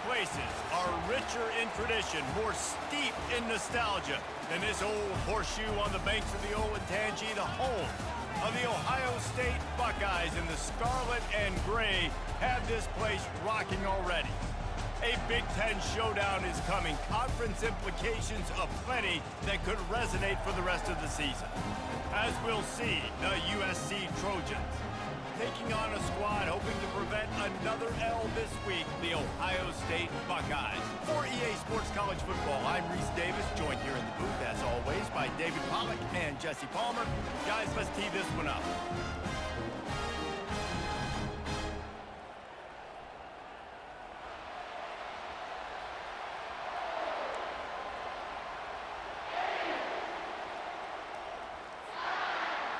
places are richer in tradition, more steep in nostalgia than this old horseshoe on the banks of the Olentangy, the home of the Ohio State Buckeyes, and the scarlet and gray have this place rocking already. A Big Ten showdown is coming. Conference implications aplenty that could resonate for the rest of the season. As we'll see, the USC Trojans taking on a squad hoping to prevent another L this week, the Ohio State Buckeyes. For EA Sports College Football, I'm Reese Davis, joined here in the booth, as always, by David Pollack and Jesse Palmer. Guys, let's tee this one up.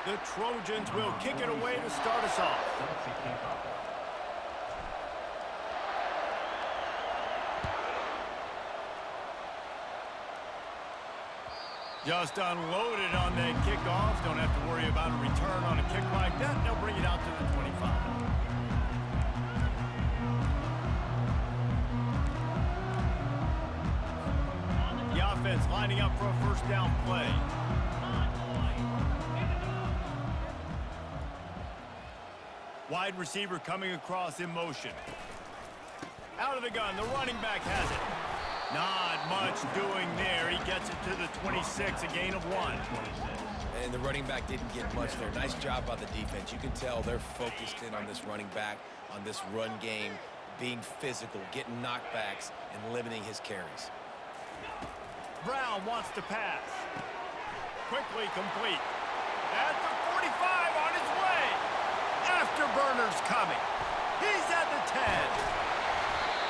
The Trojans will kick it away to start us off. Just unloaded on that kickoff. Don't have to worry about a return on a kick like that. They'll bring it out to the 25. The offense lining up for a first down play. Wide receiver coming across in motion. Out of the gun, the running back has it. Not much doing there. He gets it to the 26, a gain of 1. And the running back didn't get much there. Nice job by the defense. You can tell they're focused in on this running back, on this run game, being physical, getting knockbacks, and limiting his carries. Brown wants to pass. Quickly complete. At the 45 on his way. Afterburner's coming. He's at the 10.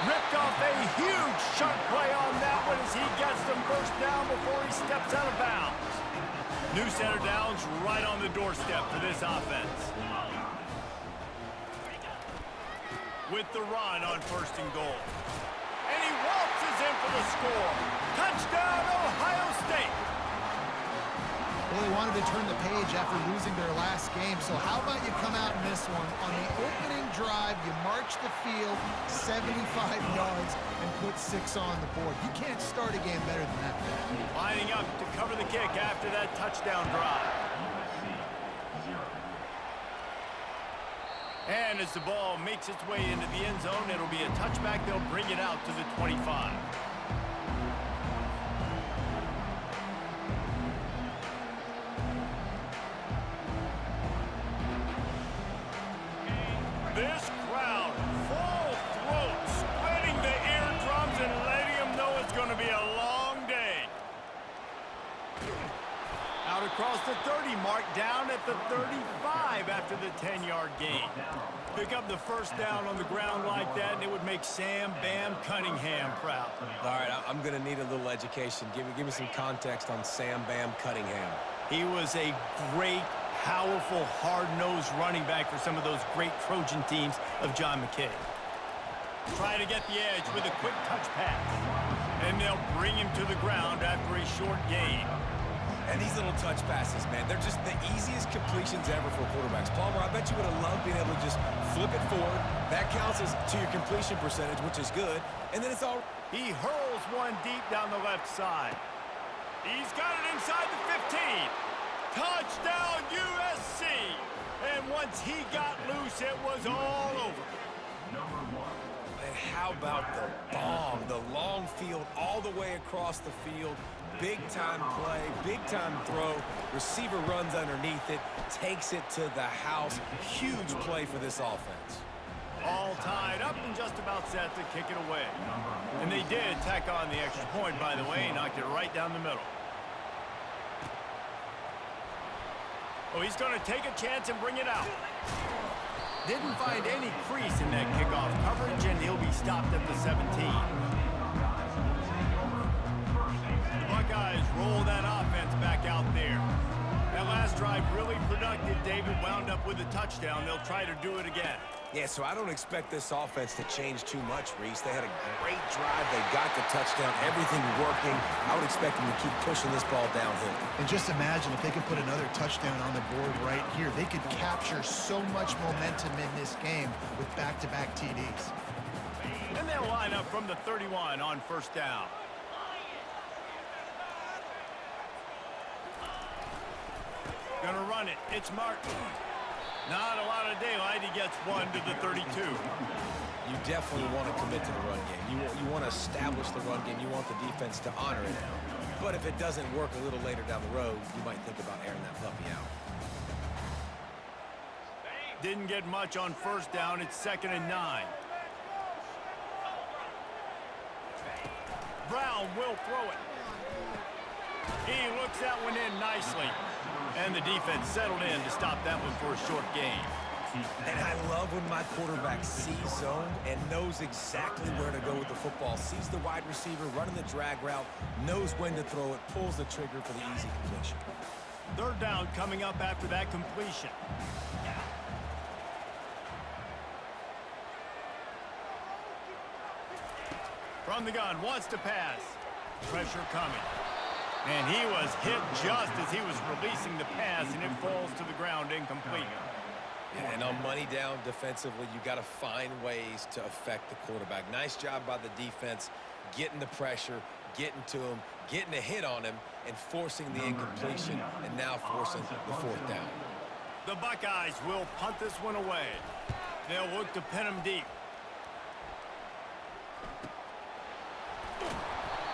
Ripped off a huge chunk play on that one as he gets the first down before he steps out of bounds. New center downs right on the doorstep for this offense. With the run on first and goal. And he waltzes in for the score. Touchdown, Ohio State. Well, they wanted to turn the page after losing their last game, so how about you come out in this one? On the opening drive, you march the field 75 yards and put 6 on the board. You can't start a game better than that. Lining up to cover the kick after that touchdown drive. And as the ball makes its way into the end zone, it'll be a touchback. They'll bring it out to the 25. This crowd, full throat, splitting the eardrums and letting them know it's going to be a long day. Out across the 30 mark, down at the 35 after the 10-yard gain. Pick up the first down on the ground like that, and it would make Sam Bam Cunningham proud. All right, I'm going to need a little education. Give me some context on Sam Bam Cunningham. He was a great, powerful, hard-nosed running back for some of those great Trojan teams of John McKay. Try to get the edge with a quick touch pass. And they'll bring him to the ground after a short gain. And these little touch passes, man, they're just the easiest completions ever for quarterbacks. Palmer, I bet you would have loved being able to just flip it forward. That counts as to your completion percentage, which is good. And then it's all... He hurls one deep down the left side. He's got it inside the 15. Touchdown, USC! And once he got loose, it was all over. And how about the bomb, the long field all the way across the field? Big-time play, big-time throw. Receiver runs underneath it, takes it to the house. Huge play for this offense. All tied up and just about set to kick it away. And they did tack on the extra point, by the way, knocked it right down the middle. Oh, he's going to take a chance and bring it out. Didn't find any crease in that kickoff coverage, and he'll be stopped at the 17. The Buckeyes roll that offense back out there. That last drive really productive. David wound up with a touchdown. They'll try to do it again. Yeah, so I don't expect this offense to change too much, Reese. They had a great drive. They got the touchdown, everything working. I would expect them to keep pushing this ball downhill. And just imagine if they could put another touchdown on the board right here. They could capture so much momentum in this game with back-to-back TDs. And they'll line up from the 31 on first down. Gonna run it. It's Martin. Not a lot of daylight. He gets one to the 32. You definitely want to commit to the run game. You want to establish the run game. You want the defense to honor it. But if it doesn't work a little later down the road, you might think about airing that puppy out. Didn't get much on first down. It's 2nd and 9. Brown will throw it. He looks that one in nicely. And the defense settled in to stop that one for a short gain. And I love when my quarterback sees zone and knows exactly where to go with the football. Sees the wide receiver running the drag route, knows when to throw it, pulls the trigger for the easy completion. 3rd down coming up after that completion. From the gun, wants to pass. Pressure coming. And he was hit just as he was releasing the pass, and it falls to the ground incomplete. Yeah, and on money down defensively, you got to find ways to affect the quarterback. Nice job by the defense, getting the pressure, getting to him, getting a hit on him, and forcing the incompletion, and now forcing the 4th down. The Buckeyes will punt this one away. They'll look to pin him deep.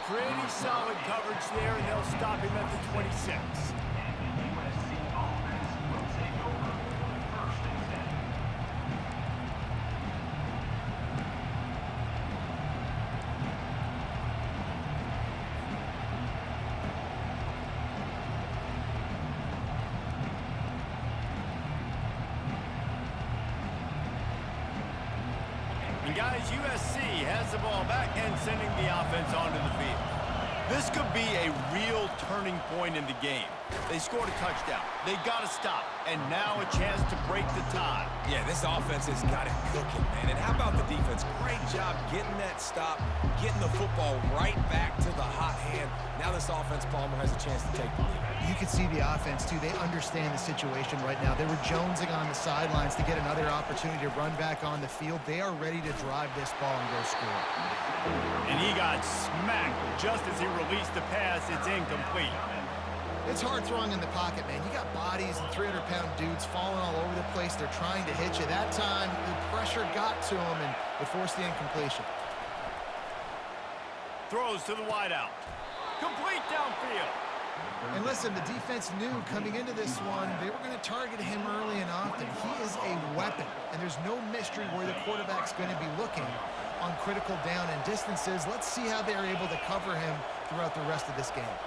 Pretty solid coverage there, and they'll stop him at the 26. And guys, USC has the ball back and sending the offense onto the field. This could be a real turning point in the game. They scored a touchdown. They got to stop. And now a chance to break the tie. Yeah, this offense has got it cooking, man. And how about the defense? Great job getting that stop, getting the football right back to the hot hand. Now this offense, Palmer, has a chance to take the lead. You can see the offense, too. They understand the situation right now. They were jonesing on the sidelines to get another opportunity to run back on the field. They are ready to drive this ball and go score. And he got smacked just as he released the pass. It's incomplete. It's hard throwing in the pocket, man. You got bodies and 300-pound dudes falling all over the place. They're trying to hit you. That time, the pressure got to him, and it forced the incompletion. Throws to the wideout. Complete downfield. And listen, the defense knew coming into this one, they were going to target him early and often. He is a weapon, and there's no mystery where the quarterback's going to be looking on critical down and distances. Let's see how they're able to cover him throughout the rest of this game.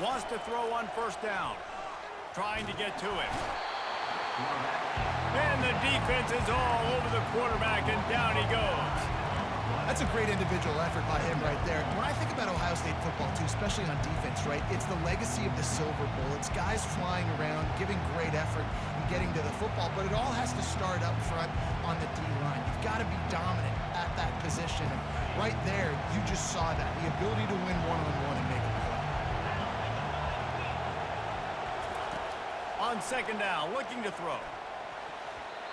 Wants to throw on first down. Trying to get to him. And the defense is all over the quarterback, and down he goes. That's a great individual effort by him right there. When I think about Ohio State football, too, especially on defense, right, it's the legacy of the Silver Bowl. It's guys flying around, giving great effort, and getting to the football. But it all has to start up front on the D-line. You've got to be dominant at that position. And right there, you just saw that, the ability to win one-on-one and make a play. On second down, looking to throw.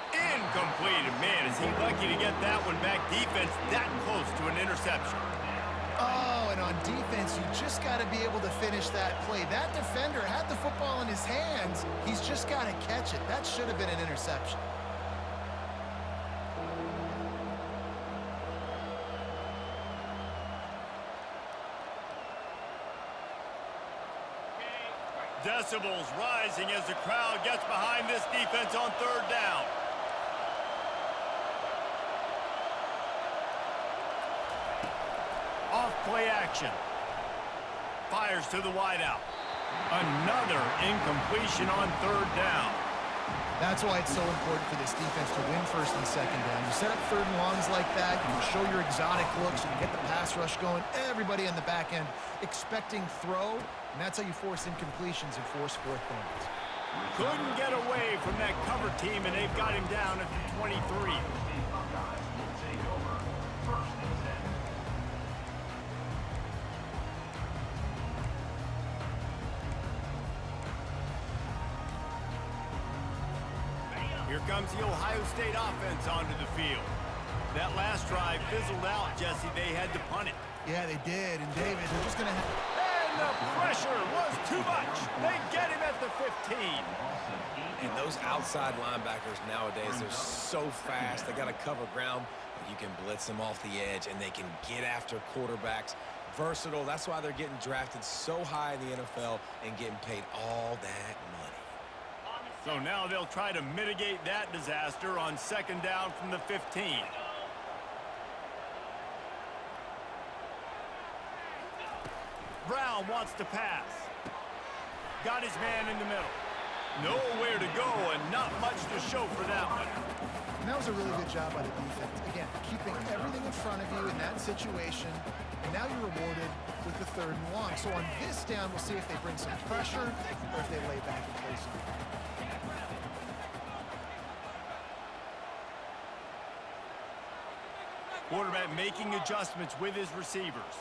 Incomplete. Man, is he lucky to get that one back. Defense that close to an interception. Oh, and on defense, you just got to be able to finish that play. That defender had the football in his hands. He's just got to catch it. That should have been an interception. Decibels rising as the crowd gets behind this defense on third down. Off play action. Fires to the wideout. Another incompletion on third down. That's why it's so important for this defense to win first and second down. You set up third and longs like that, you can show your exotic looks, you can get the pass rush going, everybody on the back end expecting throw, and that's how you force incompletions and force fourth downs. Couldn't get away from that cover team, and they've got him down at the 23. Here comes the Ohio State offense onto the field. That last drive fizzled out, Jesse. They had to punt it. Yeah, they did. And David, they're just going to have... And the pressure was too much. They get him at the 15. And those outside linebackers nowadays, they're so fast. They got to cover ground. You can blitz them off the edge, and they can get after quarterbacks. Versatile. That's why they're getting drafted so high in the NFL and getting paid all that money. So now they'll try to mitigate that disaster on second down from the 15. Brown wants to pass. Got his man in the middle. Nowhere to go and not much to show for that one. And that was a really good job by the defense. Again, keeping everything in front of you in that situation. And now you're rewarded with the 3rd and long. So on this down, we'll see if they bring some pressure or if they lay back and play some. Quarterback making adjustments with his receivers.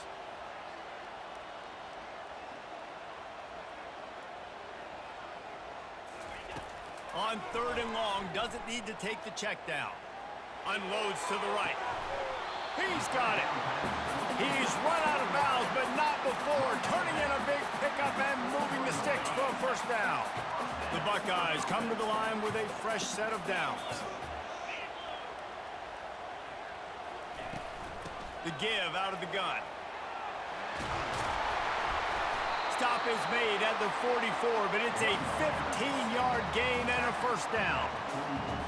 On 3rd and long, doesn't need to take the check down. Unloads to the right. He's got it. He's run out of bounds, but not before turning in a big pickup and moving the sticks for a first down. The Buckeyes come to the line with a fresh set of downs. The give out of the gun. Stop is made at the 44, but it's a 15-yard gain and a first down.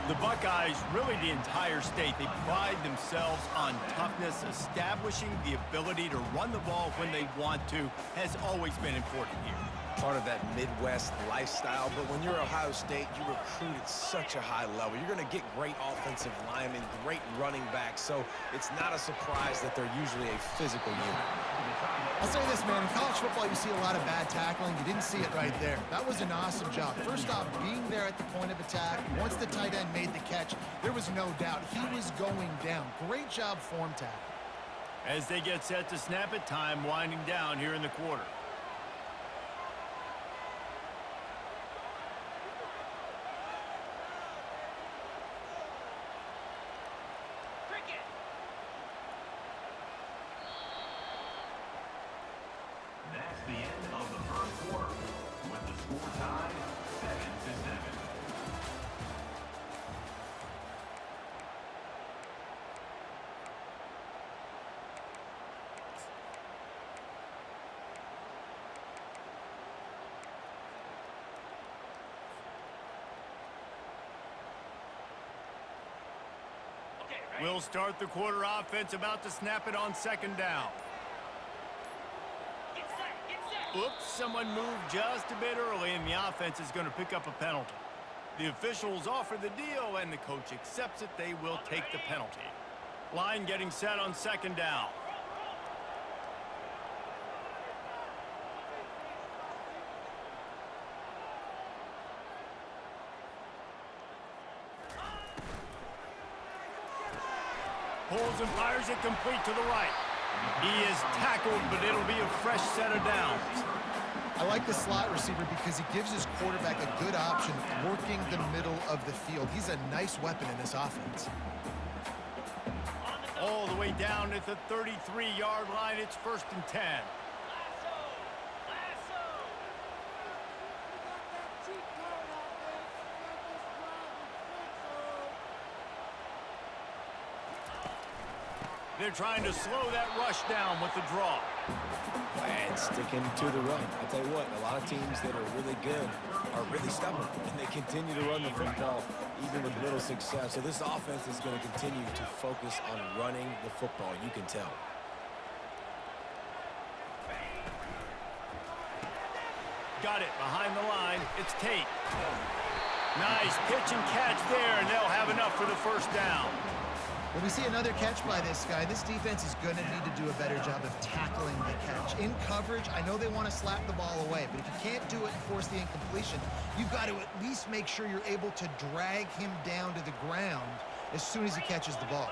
The Buckeyes, really the entire state, they pride themselves on toughness. Establishing the ability to run the ball when they want to has always been important here. Part of that Midwest lifestyle, but when you're Ohio State, you recruit at such a high level. You're going to get great offensive linemen, great running backs, so it's not a surprise that they're usually a physical unit. I'll say this, man. In college football, you see a lot of bad tackling. You didn't see it right there. That was an awesome job. First off, being there at the point of attack. Once the tight end made the catch, there was no doubt he was going down. Great job form tackle. As they get set to snap it, time winding down here in the quarter. That's the end of the first quarter, with the score tied 7-7. We'll start the quarter offense, about to snap it on second down. Oops, someone moved just a bit early, and the offense is going to pick up a penalty. The officials offer the deal, and the coach accepts it. They will take the penalty. Line getting set on second down. Pulls and fires it complete to the right. He is tackled, but it'll be a fresh set of downs. I like the slot receiver because he gives his quarterback a good option working the middle of the field. He's a nice weapon in this offense. All the way down at the 33-yard line, it's 1st and 10. They're trying to slow that rush down with the draw. And sticking to the run. I'll tell you what, a lot of teams that are really good are really stubborn, and they continue to run the football even with little success. So this offense is going to continue to focus on running the football. You can tell. Got it behind the line. It's Tate. Nice pitch and catch there, and they'll have enough for the first down. When we see another catch by this guy, this defense is going to need to do a better job of tackling the catch. In coverage, I know they want to slap the ball away, but if you can't do it and force the incompletion, you've got to at least make sure you're able to drag him down to the ground as soon as he catches the ball.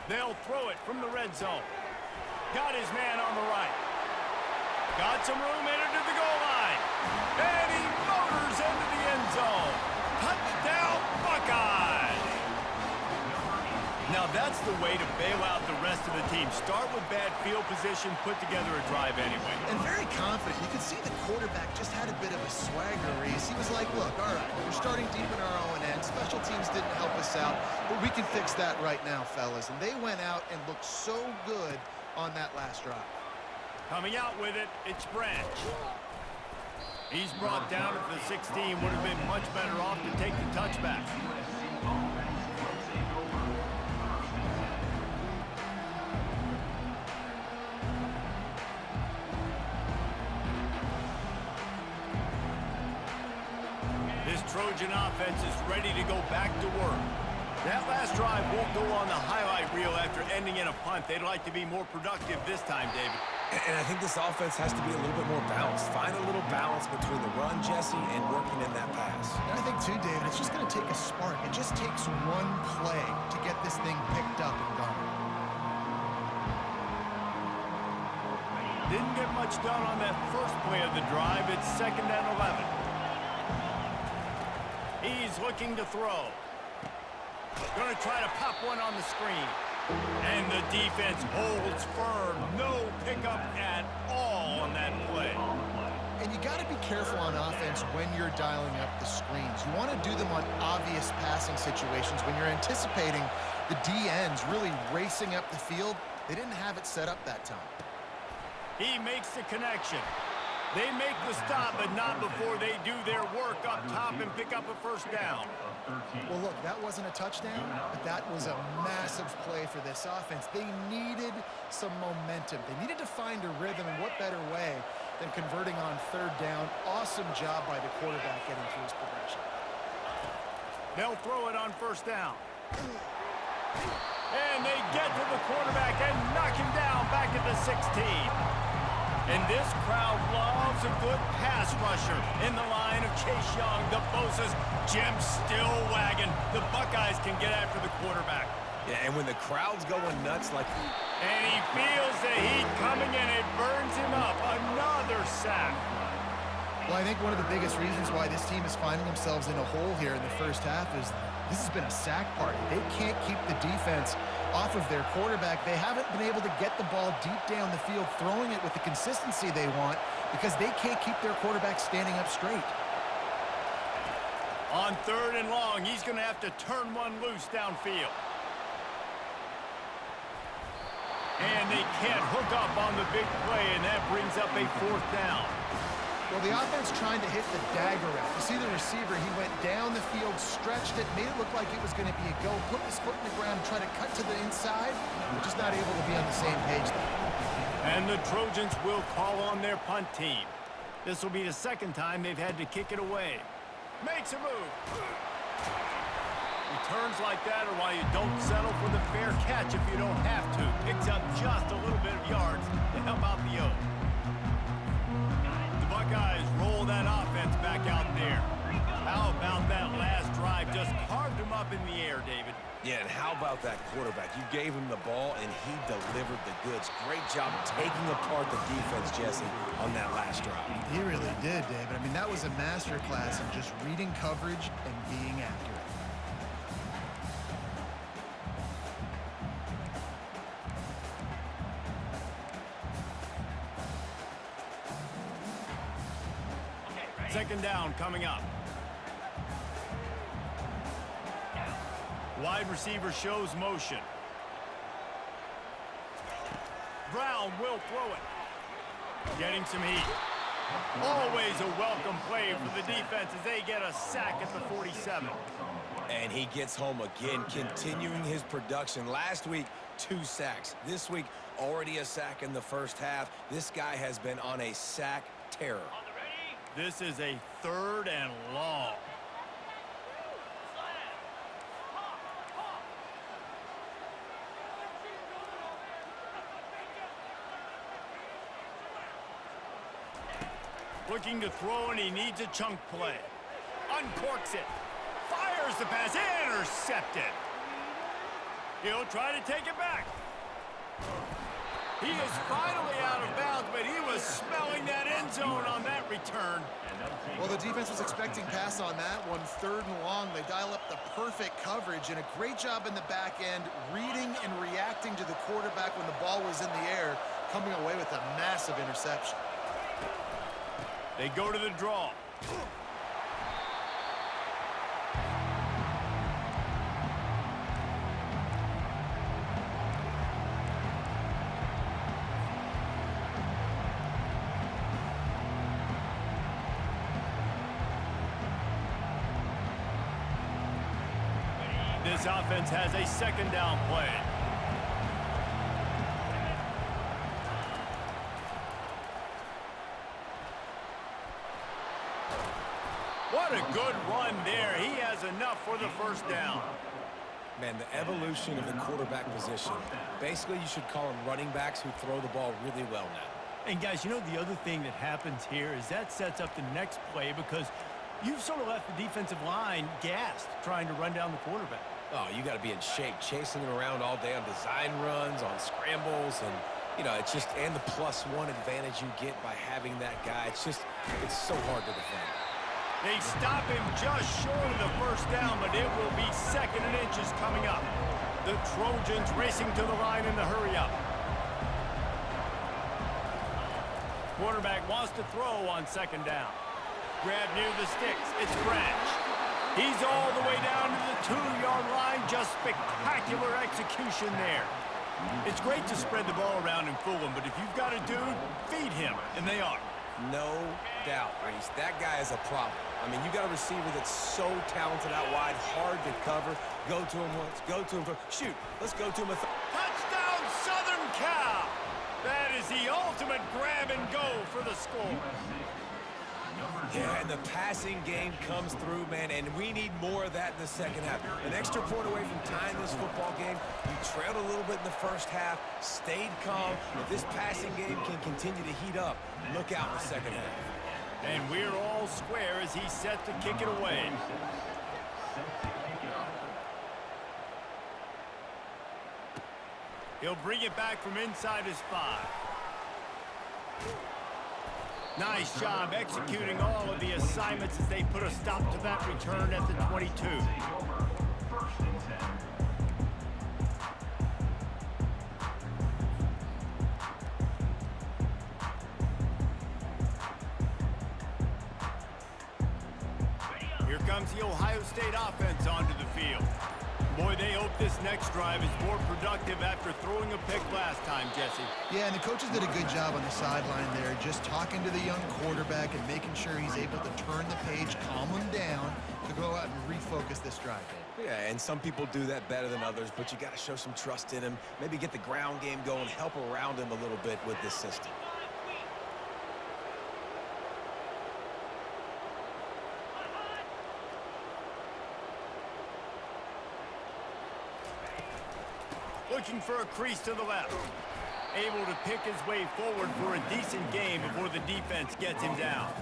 They'll throw it from the red zone. Got his man on the right. Got some room, entered to the goal line. And he motors into the end zone. Touchdown, Buckeyes! Now that's the way to bail out the rest of the team. Start with bad field position, put together a drive anyway. And very confident. You could see the quarterback just had a bit of a swagger race. He was like, look, all right, we're starting deep in our own end. Special teams didn't help us out, but we can fix that right now, fellas. And they went out and looked so good on that last drive. Coming out with it, it's Branch. He's brought down at the 16. Would have been much better off to take the touchback. This Trojan offense is ready to go back to work. That last drive won't go on the highlight reel after ending in a punt. They'd like to be more productive this time, David. And I think this offense has to be a little bit more balanced. Find a little balance between the run, Jesse, and working in that pass. And I think, too, David, it's just going to take a spark. It just takes one play to get this thing picked up and going. Didn't get much done on that first play of the drive. It's 2nd and 11. He's looking to throw. Going to try to pop one on the screen. And the defense holds firm. No pickup at all on that play. And you got to be careful on offense when you're dialing up the screens. You want to do them on obvious passing situations. When you're anticipating the DNs really racing up the field, they didn't have it set up that time. He makes the connection. They make the stop, but not before they do their work up top and pick up a first down. Well, look, that wasn't a touchdown, but that was a massive play for this offense. They needed some momentum. They needed to find a rhythm, and what better way than converting on 3rd down. Awesome job by the quarterback getting through his progression. They'll throw it on 1st down. And they get to the quarterback and knock him down back at the 16. And this crowd loves a good pass rusher in the line of Chase Young. The Bosa's Jim still wagging. The Buckeyes can get after the quarterback. Yeah, and when the crowd's going nuts like... And he feels the heat coming and it burns him up. Another sack. Well, I think one of the biggest reasons why this team is finding themselves in a hole here in the first half is this has been a sack party. They can't keep the defense off of their quarterback. They haven't been able to get the ball deep down the field, throwing it with the consistency they want because they can't keep their quarterback standing up straight. On 3rd and long, he's going to have to turn one loose downfield. And they can't hook up on the big play, and that brings up a 4th down. Well, the offense trying to hit the dagger route. You see the receiver, he went down the field, stretched it, made it look like it was going to be a go, put his foot in the ground, try to cut to the inside. We're just not able to be on the same page there. And the Trojans will call on their punt team. This will be the 2nd time they've had to kick it away. Makes a move. Returns like that are why you don't settle for the fair catch if you don't have to. Picks up just a little bit of yards to help out the O. The Buckeyes roll that offense back out there. How about that last drive? Just carved him up in the air, David. Yeah, and how about that quarterback? You gave him the ball, and he delivered the goods. Great job taking apart the defense, Jesse, on that last drive. He really did, David. I mean, that was a masterclass in just reading coverage and being accurate. Second down coming up. Wide receiver shows motion. Brown will throw it. Getting some heat. Always a welcome play for the defense as they get a sack at the 47. And he gets home again, continuing his production. Last week, 2 sacks. This week, already a sack in the first half. This guy has been on a sack terror. This is a 3rd and long. Looking to throw, and he needs a chunk play. Uncorks it. Fires the pass. Intercepted. He'll try to take it back. He is finally out of bounds, but he was smelling that end zone on that return. Well, the defense was expecting pass on that one. 3rd and long. They dial up the perfect coverage and a great job in the back end, reading and reacting to the quarterback when the ball was in the air, coming away with a massive interception. They go to the draw. This offense has a 2nd down play. What a good run there. He has enough for the 1st down. Man, the evolution of the quarterback position. Basically, you should call them running backs who throw the ball really well now. And guys, you know the other thing that happens here is that sets up the next play because you've sort of left the defensive line gassed trying to run down the quarterback. Oh, you got to be in shape, chasing him around all day on design runs, on scrambles, and, you know, it's just, and the +1 advantage you get by having that guy. It's just, it's so hard to defend. They stop him just short of the 1st down, but it will be 2nd and inches coming up. The Trojans racing to the line in the hurry-up. Quarterback wants to throw on 2nd down. Grab near the sticks. It's Branch. He's all the way down to the 2-yard line. Just spectacular execution there. It's great to spread the ball around and fool him, but if you've got a dude, feed him, and they are. No doubt, Reese. That guy is a problem. I mean, you got a receiver that's so talented out wide, hard to cover. Go to him once, go to him for shoot. Let's go to him. Touchdown, Southern Cal! That is the ultimate grab and go for the score. Yeah, and the passing game comes through, man, and we need more of that in the 2nd half. An extra point away from tying this football game. You trailed a little bit in the 1st half, stayed calm. If this passing game can continue to heat up, look out in the 2nd half. And we're all square as he's set to kick it away. He'll bring it back from inside his 5. Nice job executing all of the assignments as they put a stop to that return at the 22. Here comes the Ohio State offense onto the field. Boy, they hope this next drive is more productive after throwing a pick last time, Jesse. Yeah, and the coaches did a good job on the sideline there, just talking to the young quarterback and making sure he's able to turn the page, calm him down, to go out and refocus this drive. Yeah, and some people do that better than others, but you got to show some trust in him, maybe get the ground game going, help around him a little bit with this system. Looking for a crease to the left. Able to pick his way forward for a decent game before the defense gets him down.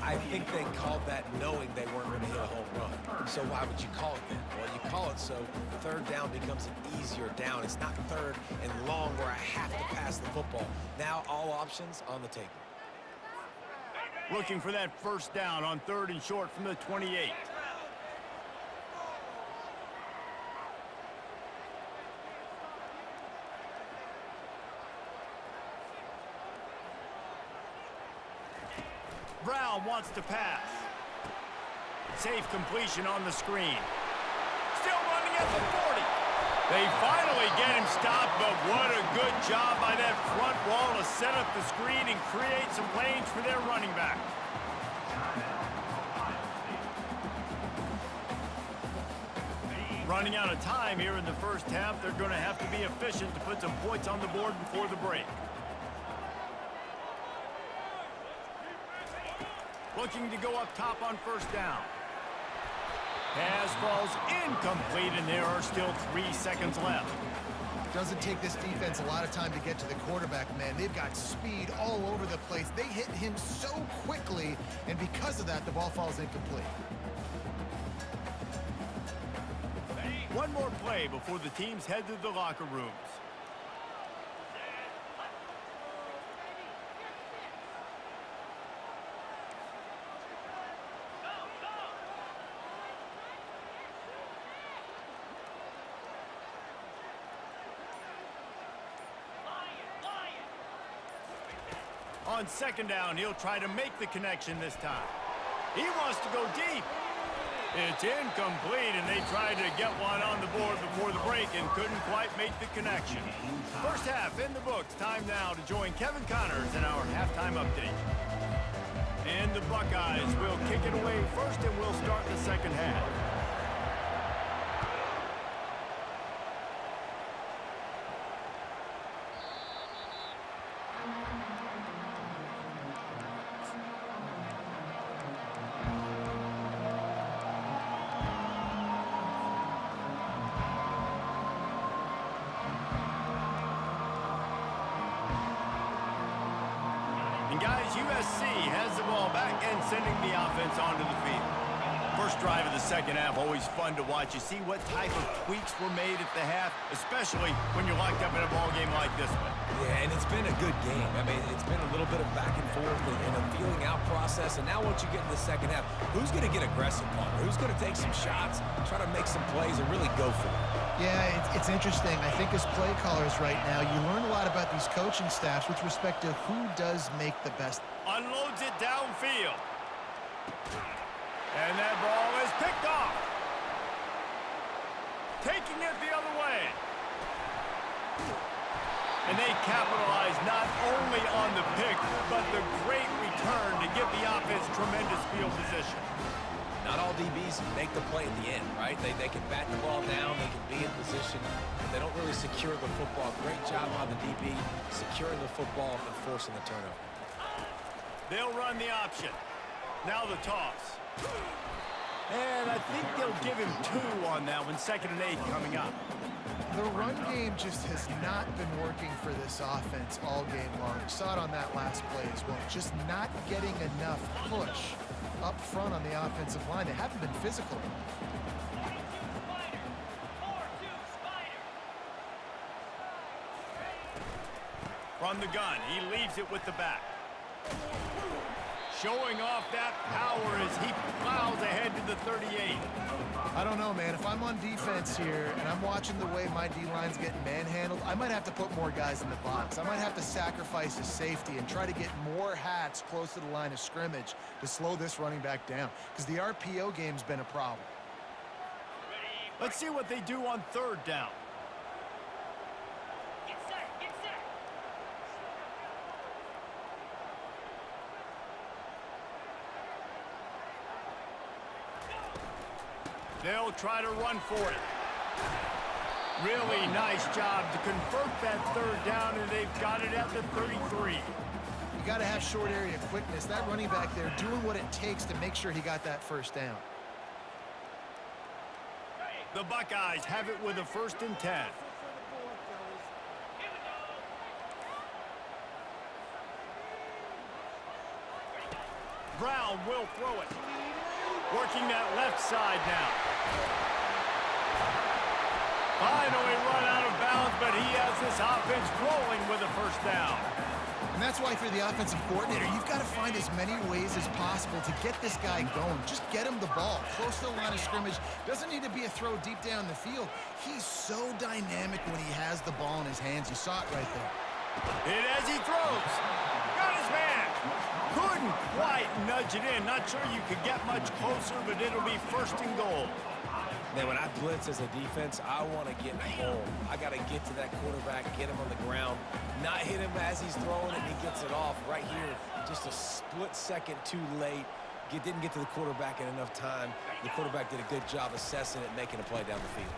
I think they called that knowing they weren't going to hit a home run. So why would you call it then? Well, you call it so 3rd down becomes an easier down. It's not 3rd and long where I have to pass the football. Now all options on the table. Looking for that 1st down on 3rd and short from the 28. Brown wants to pass. Safe completion on the screen. Still running at the 40. They finally get him stopped, but what a good job by that front wall to set up the screen and create some lanes for their running back. Running out of time here in the 1st half. They're going to have to be efficient to put some points on the board before the break. Looking to go up top on 1st down. Pass falls incomplete, and there are still 3 seconds left. Doesn't take this defense a lot of time to get to the quarterback, man. They've got speed all over the place. They hit him so quickly, and because of that, the ball falls incomplete. One more play before the teams head to the locker rooms. On second down, he'll try to make the connection this time. He wants to go deep. It's incomplete, and they tried to get one on the board before the break and couldn't quite make the connection. First half in the books. Time now to join Kevin Connors in our halftime update. And the Buckeyes will kick it away first, and we'll start the second half. Guys, USC has the ball back and sending the offense onto the field. First drive of the second half, always fun to watch. You see what type of tweaks were made at the half, especially when you're locked up in a ball game like this one. Yeah, and it's been a good game. I mean, it's been a little bit of back and forth and a feeling out process. And now once you get in the second half, who's going to get aggressive, Palmer? Who's going to take some shots, try to make some plays, and really go for it? Yeah, it's interesting. I think as play callers right now, you learn a lot about these coaching staffs with respect to who does make the best. Unloads it downfield. And that ball is picked off. Taking it the other way. And they capitalize not only on the pick, but the great return to give the offense tremendous field position. Not all DBs make the play at the end, right? They can bat the ball down, they can be in position, but they don't really secure the football. Great job on the DB securing the football and forcing the turnover. They'll run the option. Now the toss. And I think they'll give him 2 on that one. 2nd and 8 coming up. The run game just has not been working for this offense all game long. We saw it on that last play as well. Just not getting enough push up front on the offensive line. They haven't been physical. From the gun, he leaves it with the back. Showing off that power as he plows ahead to the 38. I don't know, man. If I'm on defense here and I'm watching the way my D-line's getting manhandled, I might have to put more guys in the box. I might have to sacrifice his safety and try to get more hats close to the line of scrimmage to slow this running back down, because the RPO game's been a problem. Let's see what they do on 3rd down. They'll try to run for it. Really nice job to convert that 3rd down, and they've got it at the 33. You got to have short area quickness. That running back there doing what it takes to make sure he got that 1st down. The Buckeyes have it with a 1st and 10. Brown will throw it. Working that left side now. Finally run out of bounds, but he has this offense rolling with a 1st down. And that's why for the offensive coordinator, you've got to find as many ways as possible to get this guy going. Just get him the ball close to the line of scrimmage. Doesn't need to be a throw deep down the field. He's so dynamic when he has the ball in his hands. You saw it right there. And as he throws, got his man. Couldn't quite nudge it in. Not sure you could get much closer, but it'll be 1st and goal. Man, when I blitz as a defense, I want to get home. I got to get to that quarterback, get him on the ground, not hit him as he's throwing it, and he gets it off. Right here, just a split second too late. Didn't get to the quarterback in enough time. The quarterback did a good job assessing it, making a play down the field.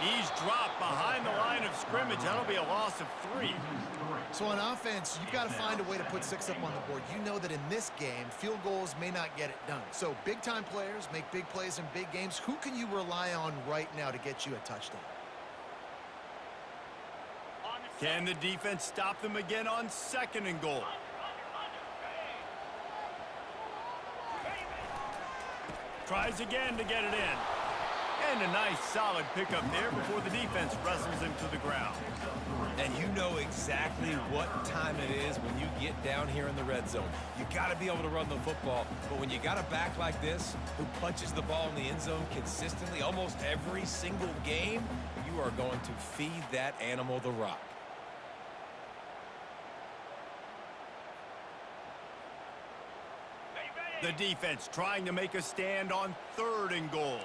He's dropped behind the line of scrimmage. That'll be a loss of 3. So on offense, you've got to find a way to put 6 up on the board. You know that in this game, field goals may not get it done. So big-time players make big plays in big games. Who can you rely on right now to get you a touchdown? Can the defense stop them again on 2nd and goal? Tries again to get it in. And a nice solid pickup there before the defense wrestles him to the ground. And you know exactly what time it is when you get down here in the red zone. You got to be able to run the football, but when you got a back like this who punches the ball in the end zone consistently almost every single game, you are going to feed that animal the rock. The defense trying to make a stand on 3rd and goal.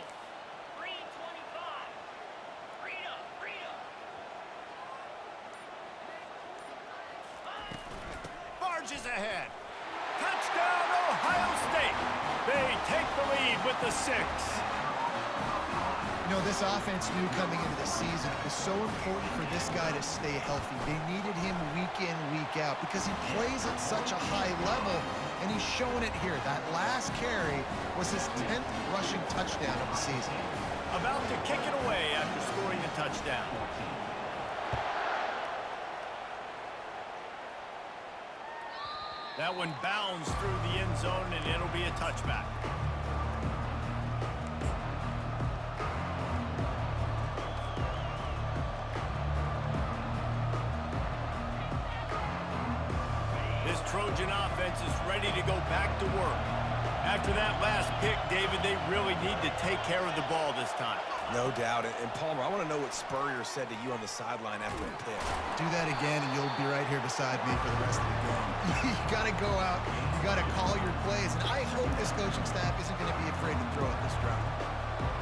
Barges ahead. Touchdown, Ohio State. They take the lead with the 6. You know, this offense knew coming into the season it was so important for this guy to stay healthy. They needed him week in, week out because he plays at such a high level, and he's showing it here. That last carry was his 10th rushing touchdown of the season. About to kick it away after scoring the touchdown. That one bounds through the end zone, and it'll be a touchback. This Trojan offense is ready to go back to work. After that last pick, David, they really need to take care of the ball this time. No doubt. And Palmer, I want to know what Spurrier said to you on the sideline after a pick. Do that again, and you'll be right here beside me for the rest of the game. You got to go out. You got to call your plays, and I hope this coaching staff isn't going to be afraid to throw at this drive.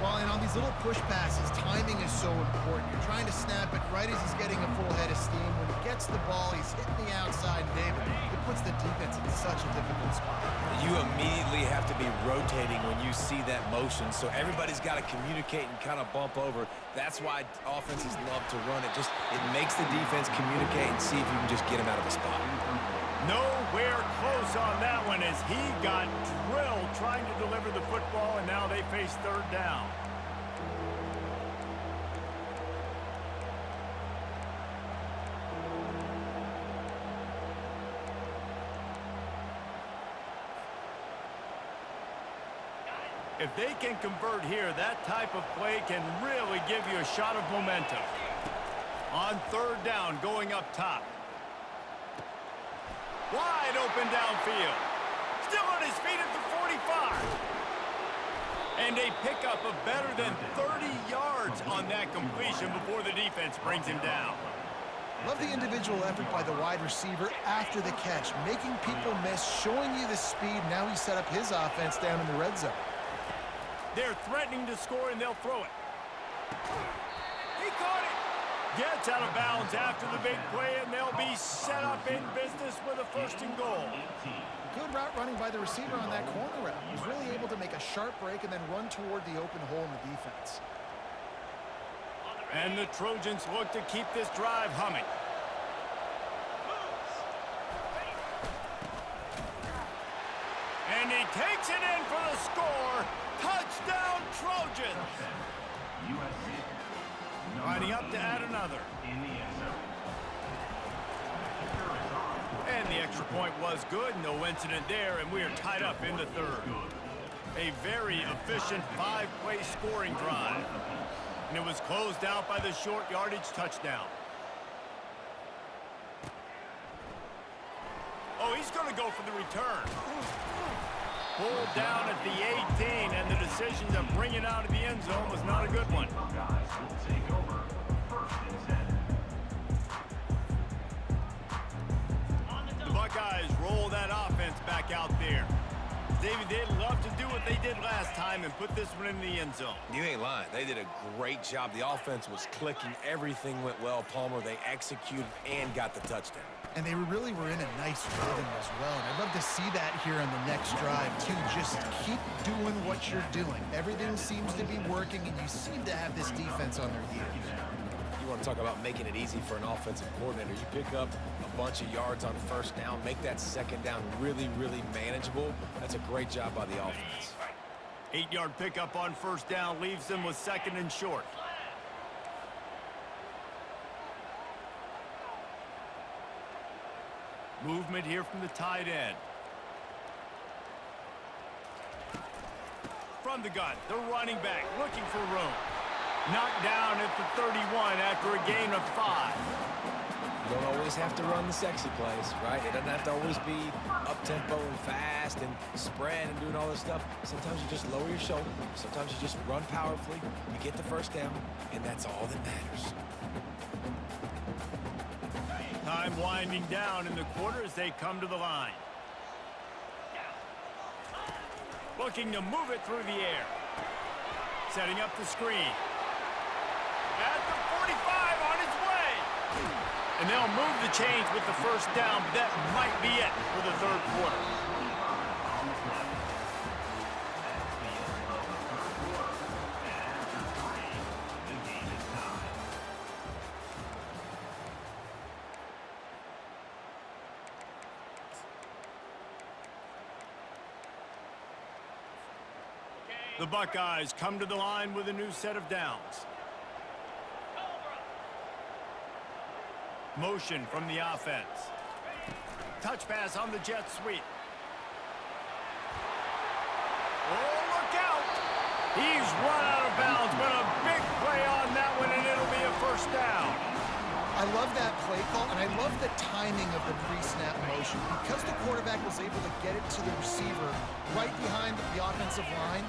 Well, and on these little push passes, timing is so important. You're trying to snap it right as he's getting a full head of steam. When he gets the ball, he's hitting the outside, David. It puts the defense in such a difficult spot. You immediately have to be rotating when you see that motion, so everybody's got to communicate and kind of bump over. That's why offenses love to run it. It makes the defense communicate and see if you can just get him out of a spot. Nowhere close on that one as he got drilled trying to deliver the football, and now they face 3rd down. If they can convert here, that type of play can really give you a shot of momentum. On 3rd down, going up top. Wide open downfield. Still on his feet at the 45. And a pickup of better than 30 yards on that completion before the defense brings him down. Love the individual effort by the wide receiver after the catch, making people miss, showing you the speed. Now he set up his offense down in the red zone. They're threatening to score, and they'll throw it. He caught it. Gets out of bounds after the big play, and they'll be set up in business with a 1st and goal. Good route running by the receiver on that corner route. He was really able to make a sharp break and then run toward the open hole in the defense. And the Trojans look to keep this drive humming. And he takes it in for the score. Touchdown, Trojans! Lining up to add another. And the extra point was good. No incident there, and we are tied up in the 3rd. A very efficient 5-play scoring drive. And it was closed out by the short yardage touchdown. Oh, he's going to go for the return. Pulled down at the 18, and the decision to bring it out of the end zone was not a good one. The Buckeyes roll that offense back out there. David, they'd love to do what they did last time and put this one in the end zone. You ain't lying. They did a great job. The offense was clicking. Everything went well. Palmer, they executed and got the touchdown. And they really were in a nice rhythm as well. And I'd love to see that here on the next drive, too. Just keep doing what you're doing. Everything seems to be working, and you seem to have this defense on their heels. You want to talk about making it easy for an offensive coordinator. You pick up a bunch of yards on 1st down, make that 2nd down really, really manageable. That's a great job by the offense. 8-yard pickup on 1st down leaves them with 2nd and short. Movement here from the tight end. From the gun, the running back looking for room. Knocked down at the 31 after a gain of 5. You don't always have to run the sexy plays, right? It doesn't have to always be up-tempo and fast and spread and doing all this stuff. Sometimes you just lower your shoulder. Sometimes you just run powerfully. You get the first down, and that's all that matters. Time winding down in the quarter as they come to the line. Looking to move it through the air. Setting up the screen. At the 45 on its way. And they'll move the chains with the first down, but that might be it for the third quarter. The Buckeyes come to the line with a new set of downs. Motion from the offense. Touch pass on the jet sweep. Oh, look out! He's run out of bounds, but a big play on that one, and it'll be a first down. I love that play call, and I love the timing of the pre-snap motion. Because the quarterback was able to get it to the receiver right behind the offensive line,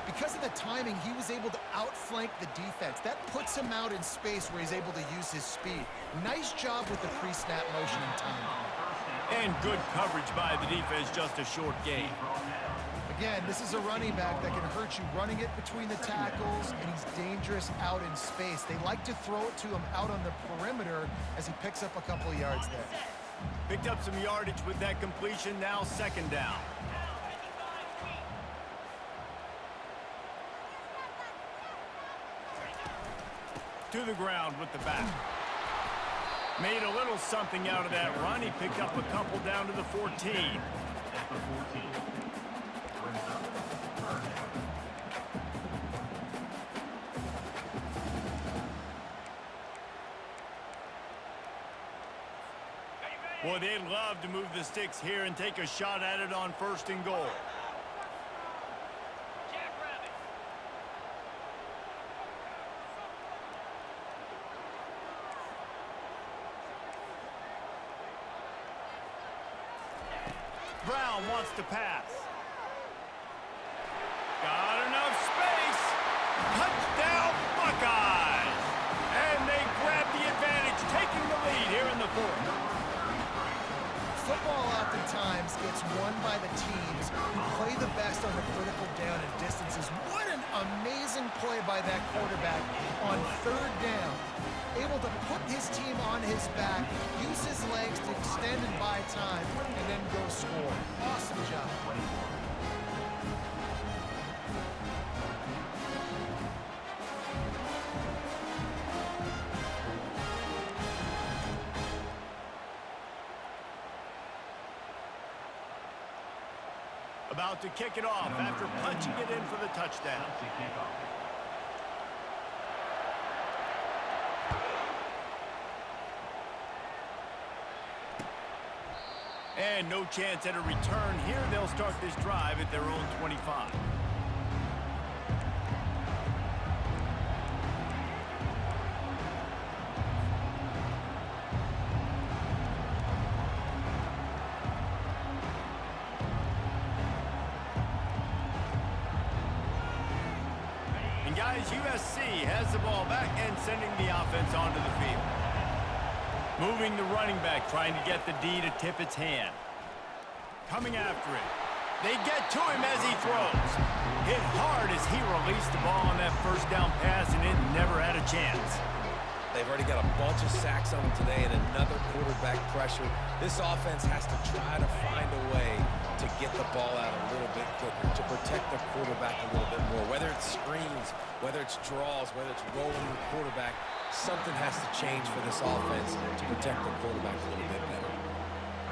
because of the timing, he was able to outflank the defense. That puts him out in space where he's able to use his speed. Nice job with the pre-snap motion and timing. And good coverage by the defense, just a short gain. Again, this is a running back that can hurt you running it between the tackles, and he's dangerous out in space. They like to throw it to him out on the perimeter as he picks up a couple of yards there. Picked up some yardage with that completion, now second down. To the ground with the back. Made a little something out of that run. He picked up a couple down to the 14. Boy, they'd love to move the sticks here and take a shot at it on first and goal. Brown wants to pass. Got enough space. Touchdown, Buckeyes! And they grab the advantage, taking the lead here in the fourth. Football oftentimes gets won by the teams who play the best on the critical down and distances. What an amazing play by that quarterback on third down. Able to put his team on his back, use his legs to extend and buy time, and then go score. Awesome job. About to kick it off after punching it in for the touchdown. And no chance at a return here. They'll start this drive at their own 25. And guys, USC has the ball back and sending the offense onto the field. Moving the running back, trying to get the D to tip its hand. Coming after it. They get to him as he throws. Hit hard as he released the ball on that first down pass, and it never had a chance. They've already got a bunch of sacks on them today and another quarterback pressure. This offense has to try to find a way to get the ball out a little bit quicker, to protect the quarterback a little bit more. Whether it's screens, whether it's draws, whether it's rolling the quarterback, something has to change for this offense to protect the quarterback a little bit better.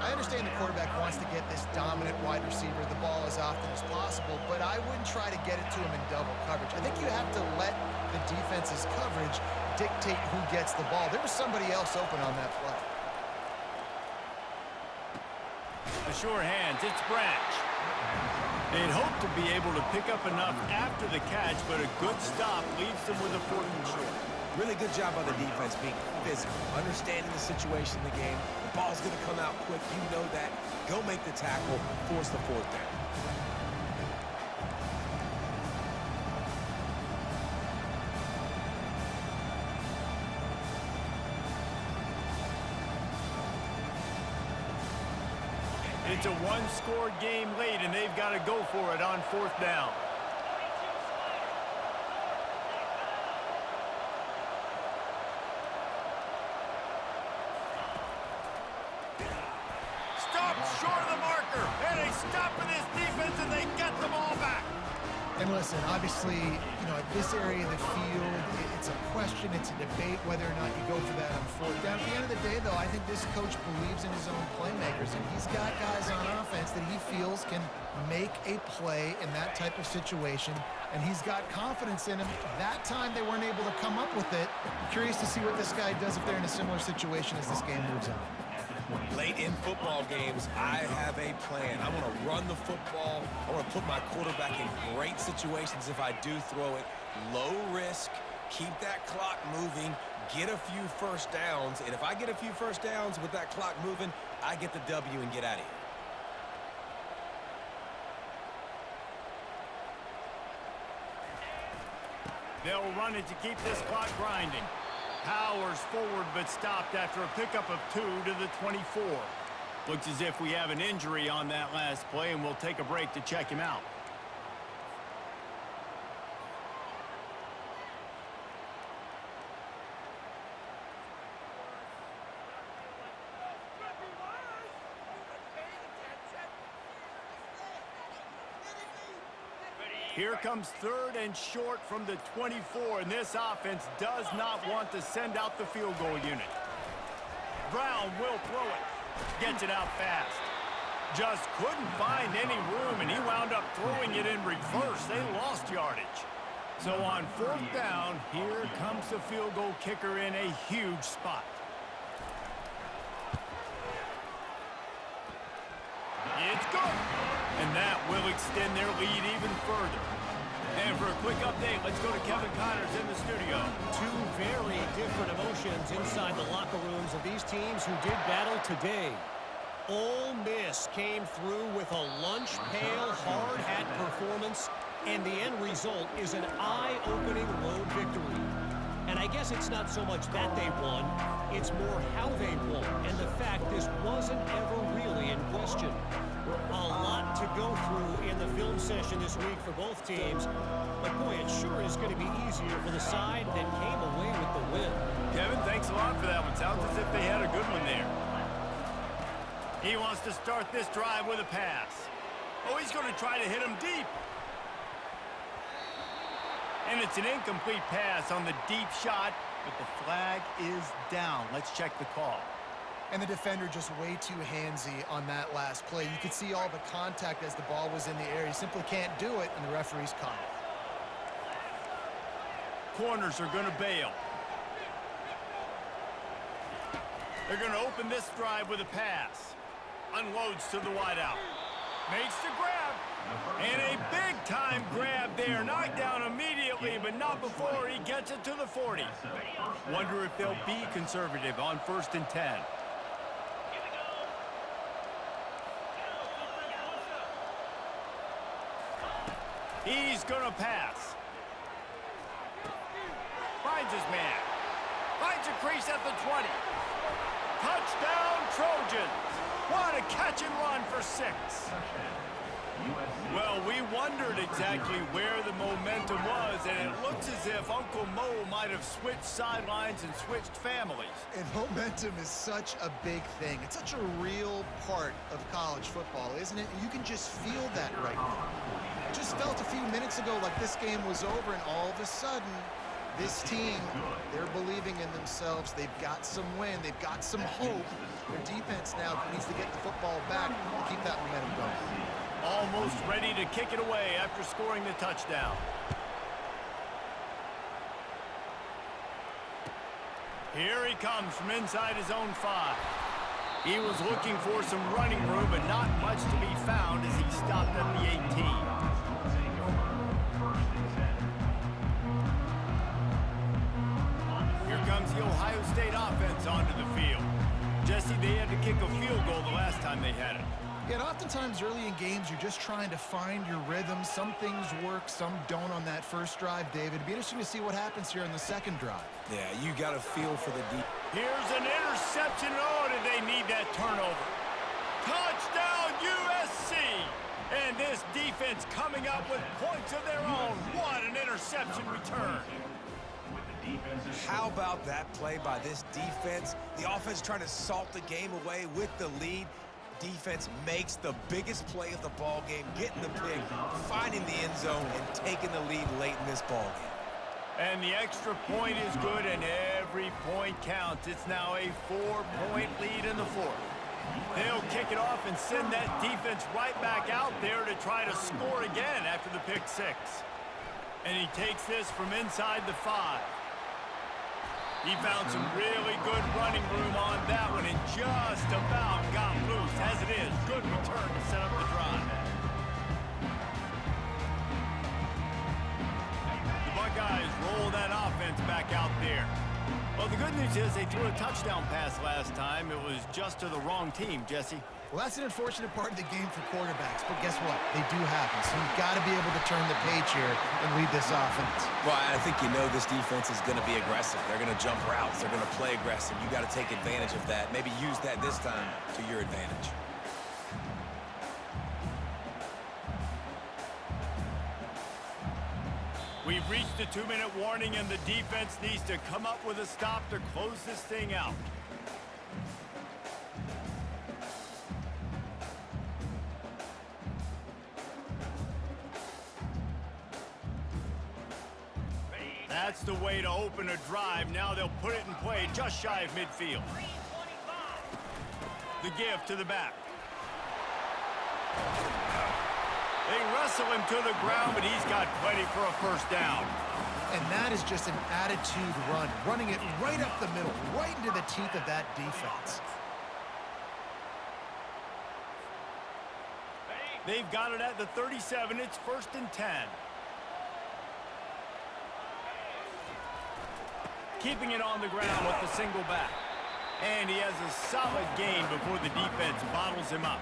I understand the quarterback wants to get this dominant wide receiver the ball as often as possible, but I wouldn't try to get it to him in double coverage. I think you have to let the defense's coverage dictate who gets the ball. There was somebody else open on that play. The sure hands, it's Branch. They'd hope to be able to pick up enough after the catch, but a good stop leaves them with a 4th and short. Really good job by the defense being physical, understanding the situation in the game. The ball's going to come out quick. You know that. Go make the tackle, force the 4th down. It's a one-score game late, and they've got to go for it on 4th down. Stop short of the marker, and they stop with this defense, and they get the ball back. And listen, obviously, you know, at this area of the field, it's a question, it's a debate whether or not you go for that on 4th down. At the end of the day, though, I think this coach believes in his own playmakers, and he's got guys on offense that he feels can make a play in that type of situation, and he's got confidence in him. That time they weren't able to come up with it. I'm curious to see what this guy does if they're in a similar situation as this game moves on. Late in football games, I have a plan. I want to run the football. I want to put my quarterback in great situations if I do throw it. Low risk, keep that clock moving, get a few first downs. And if I get a few first downs with that clock moving, I get the W and get out of here. They'll run it to keep this clock grinding. Powers forward, but stopped after a pickup of 2 to the 24. Looks as if we have an injury on that last play, and we'll take a break to check him out. Here comes 3rd and short from the 24, and this offense does not want to send out the field goal unit. Brown will throw it. Gets it out fast. Just couldn't find any room, and he wound up throwing it in reverse. They lost yardage. So on 4th down, here comes the field goal kicker in a huge spot. It's good. And that will extend their lead even further. And for a quick update, let's go to Kevin Connors in the studio. 2 very different emotions inside the locker rooms of these teams who did battle today. Ole Miss came through with a lunch pail hard hat performance, and the end result is an eye-opening road victory. And I guess it's not so much that they won, it's more how they won, and the fact this wasn't ever really in question. A lot to go through in the film session this week for both teams, but boy, it sure is going to be easier for the side that came away with the win. Kevin, thanks a lot for that one. Sounds as if they had a good one there. He wants to start this drive with a pass. Oh, he's going to try to hit him deep. And it's an incomplete pass on the deep shot, but the flag is down. Let's check the call. And the defender just way too handsy on that last play. You could see all the contact as the ball was in the air. He simply can't do it, and the referee's caught it. Corners are going to bail. They're going to open this drive with a pass. Unloads to the wideout. Makes the grab. And a big-time grab there. Knocked down immediately, but not before he gets it to the 40. Wonder if they'll be conservative on 1st and 10. He's going to pass. Finds his man. Finds a crease at the 20. Touchdown, Trojans. What a catch and run for 6. Well, we wondered exactly where the momentum was, and it looks as if Uncle Mo might have switched sidelines and switched families. And momentum is such a big thing. It's such a real part of college football, isn't it? You can just feel that right now. It just felt a few minutes ago like this game was over, and all of a sudden, this team, they're believing in themselves. They've got some win. They've got some hope. Their defense now needs to get the football back and keep that momentum going. Almost ready to kick it away after scoring the touchdown. Here he comes from inside his own 5. He was looking for some running room, but not much to be found as he stopped at the 18. Here comes the Ohio State offense onto the field. Jesse, they had to kick a field goal the last time they had it. Yeah, and oftentimes early in games, you're just trying to find your rhythm. Some things work, some don't on that first drive, David. It'd be interesting to see what happens here in the second drive. Yeah, you got to feel for the deep. Here's an interception. Oh, did they need that turnover? Touchdown, USC! And this defense coming up with points of their own. What an interception return. How about that play by this defense? The offense trying to salt the game away with the lead. Defense makes the biggest play of the ball game, getting the pick, finding the end zone, and taking the lead late in this ball game. And the extra point is good, and every point counts. It's now a 4-point lead in the fourth. They'll kick it off and send that defense right back out there to try to score again after the pick six. And he takes this from inside the 5. He found some really good running room on that one and just about got loose. As it is, good return to set up the drive. The Buckeyes roll that offense back out there. Well, the good news is they threw a touchdown pass last time. It was just to the wrong team, Jesse. Well, that's an unfortunate part of the game for quarterbacks, but guess what? They do happen, so you've got to be able to turn the page here and lead this offense. Well, I think you know this defense is going to be aggressive. They're going to jump routes. They're going to play aggressive. You got to take advantage of that. Maybe use that this time to your advantage. We've reached the 2-minute warning, and the defense needs to come up with a stop to close this thing out. That's the way to open a drive. Now they'll put it in play just shy of midfield. The give to the back. They wrestle him to the ground, but he's got plenty for a first down. And that is just an attitude run, running it right up the middle, right into the teeth of that defense. They've got it at the 37. It's 1st and 10. Keeping it on the ground with the single back. And he has a solid gain before the defense bottles him up.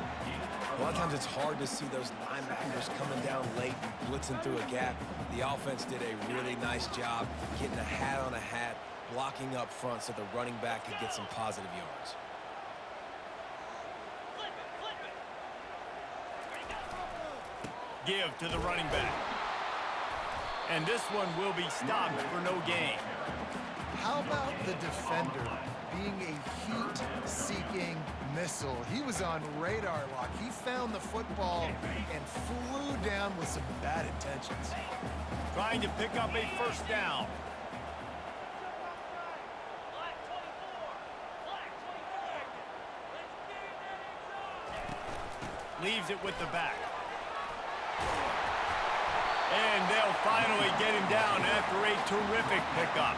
A lot of times it's hard to see those linebackers coming down late and blitzing through a gap. The offense did a really nice job getting a hat on a hat, blocking up front so the running back could get some positive yards. Give to the running back. And this one will be stopped for no gain. How about the defender being a heat-seeking missile? He was on radar lock. He found the football and flew down with some bad intentions. Trying to pick up a first down. Leaves it with the back. And they'll finally get him down after a terrific pickup.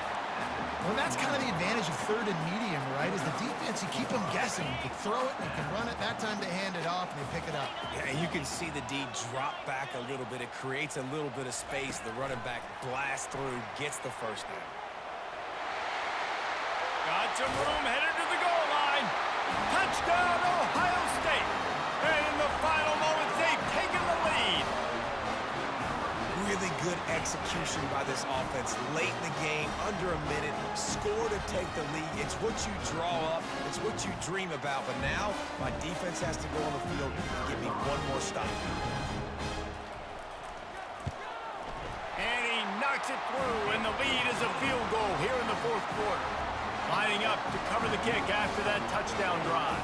Well, that's kind of the advantage of 3rd and medium, right? Is the defense, you keep them guessing. You can throw it, you can run it. That time they hand it off and they pick it up. Yeah, and you can see the D drop back a little bit. It creates a little bit of space. The running back blasts through, gets the first down. Got some room, headed to the goal line. Touchdown, Ohio State. And in the final moments, they've taken the lead. Really good execution by this offense late in the game, under a minute, score to take the lead. It's what you draw up, it's what you dream about, but now my defense has to go on the field and give me one more stop. And he knocks it through, and the lead is a field goal here in the 4th quarter. Lining up to cover the kick after that touchdown drive.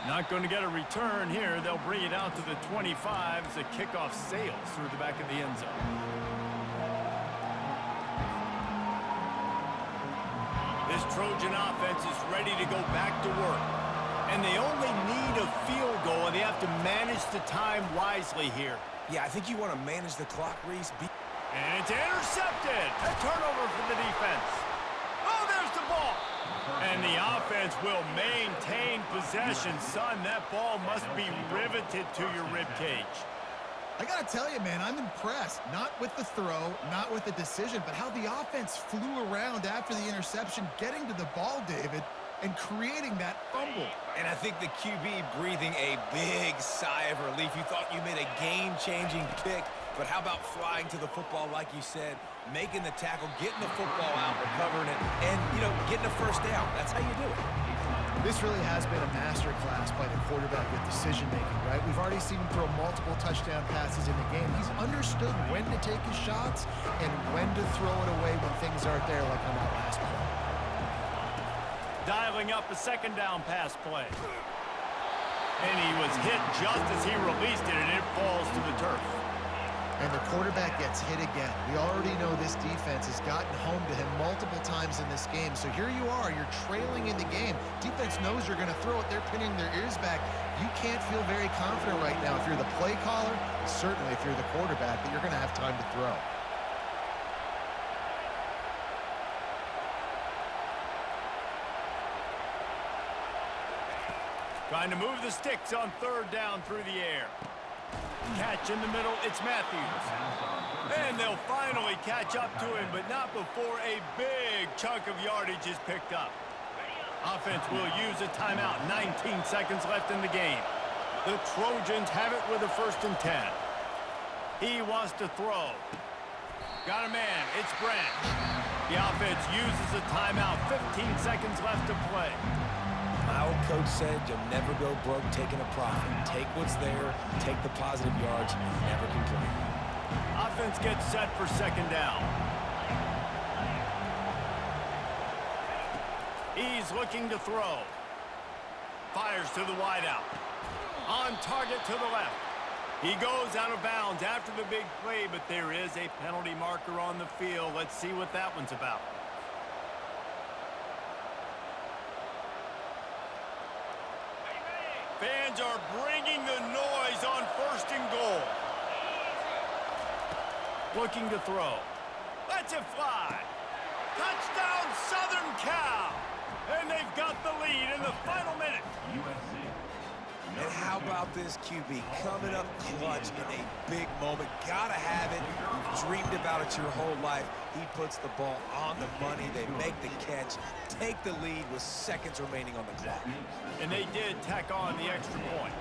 Not going to get a return here. They'll bring it out to the 25 as the kickoff sails through the back of the end zone. This Trojan offense is ready to go back to work. And they only need a field goal, and they have to manage the time wisely here. Yeah, I think you want to manage the clock, Reese. And it's intercepted. A turnover for the defense. Oh, there's the ball. And the offense will maintain possession. Son, that ball must be riveted to your rib cage. I got to tell you, man, I'm impressed. Not with the throw, not with the decision, but how the offense flew around after the interception, getting to the ball, David, and creating that fumble. And I think the QB breathing a big sigh of relief. You thought you made a game-changing pick, but how about flying to the football, like you said, making the tackle, getting the football out, recovering it, and, getting a first down. That's how you do it. This really has been a masterclass by the quarterback with decision-making, right? We've already seen him throw multiple touchdown passes in the game. He's understood when to take his shots and when to throw it away when things aren't there, like on that last play. Dialing up a second down pass play. And he was hit just as he released it, and it falls to the turf. And the quarterback gets hit again. We already know this defense has gotten home to him multiple times in this game. So here you are, you're trailing in the game. Defense knows you're going to throw it. They're pinning their ears back. You can't feel very confident right now if you're the play caller, and certainly if you're the quarterback, that you're going to have time to throw. Trying to move the sticks on third down through the air. Catch in the middle, it's Matthews. And they'll finally catch up to him, but not before a big chunk of yardage is picked up. Offense will use a timeout. 19 seconds left in the game. The Trojans have it with a 1st and 10. He wants to throw. Got a man, it's Branch. The offense uses a timeout. 15 seconds left to play. My old coach said you'll never go broke taking a profit. Take what's there, take the positive yards, and never complain. Offense gets set for second down. He's looking to throw. Fires to the wideout. On target to the left. He goes out of bounds after the big play, but there is a penalty marker on the field. Let's see what that one's about. Fans are bringing the noise on 1st and goal. Looking to throw. Lets it fly. Touchdown, Southern Cal. And they've got the lead in the final minute. And how about this QB coming up clutch in a big moment? Gotta have it. You've dreamed about it your whole life. He puts the ball on the money. They make the catch, take the lead with seconds remaining on the clock. And they did tack on the extra point.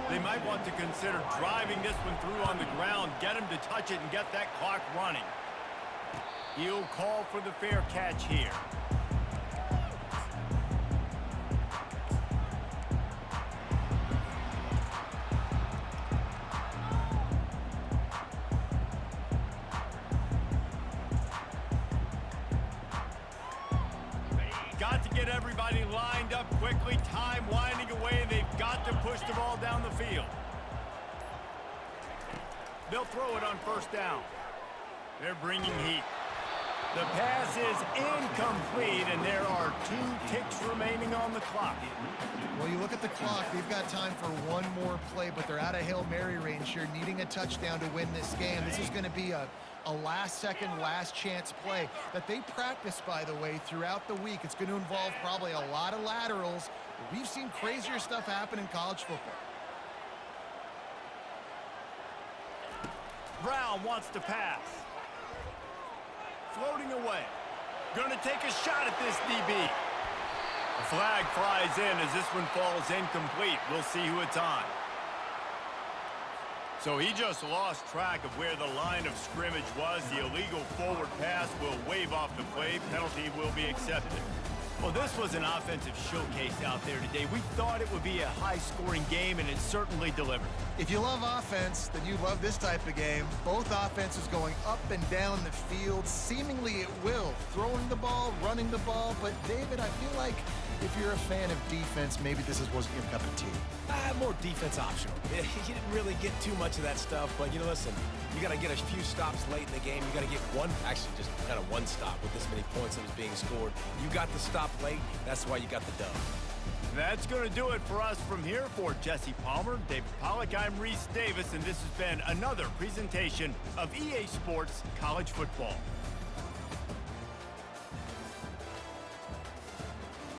They might want to consider driving this one through on the ground, get him to touch it and get that clock running. He'll call for the fair catch here. Got to get everybody lined up quickly. Time winding away. They've got to push the ball down the field. They'll throw it on 1st down. They're bringing heat. The pass is incomplete, and there are 2 ticks remaining on the clock. Well, you look at the clock, they've got time for one more play, but they're out of Hail Mary range here, needing a touchdown to win this game. This is going to be a last-second, last-chance play that they practice, by the way, throughout the week. It's going to involve probably a lot of laterals. We've seen crazier stuff happen in college football. Brown wants to pass. Floating away. Going to take a shot at this DB. A flag flies in as this one falls incomplete. We'll see who it's on. So he just lost track of where the line of scrimmage was. The illegal forward pass will wave off the play. Penalty will be accepted. Well, this was an offensive showcase out there today. We thought it would be a high-scoring game, and it certainly delivered. If you love offense, then you love this type of game. Both offenses going up and down the field, seemingly at will. Throwing the ball, running the ball. But, David, I feel like if you're a fan of defense, maybe this wasn't your cup of tea. More defense optional. You didn't really get too much of that stuff, but, listen, you got to get a few stops late in the game. You got to get just kind of one stop with this many points that was being scored. You got the stop late. That's why you got the dub. That's going to do it for us from here. For Jesse Palmer, David Pollack, I'm Reese Davis, and this has been another presentation of EA Sports College Football.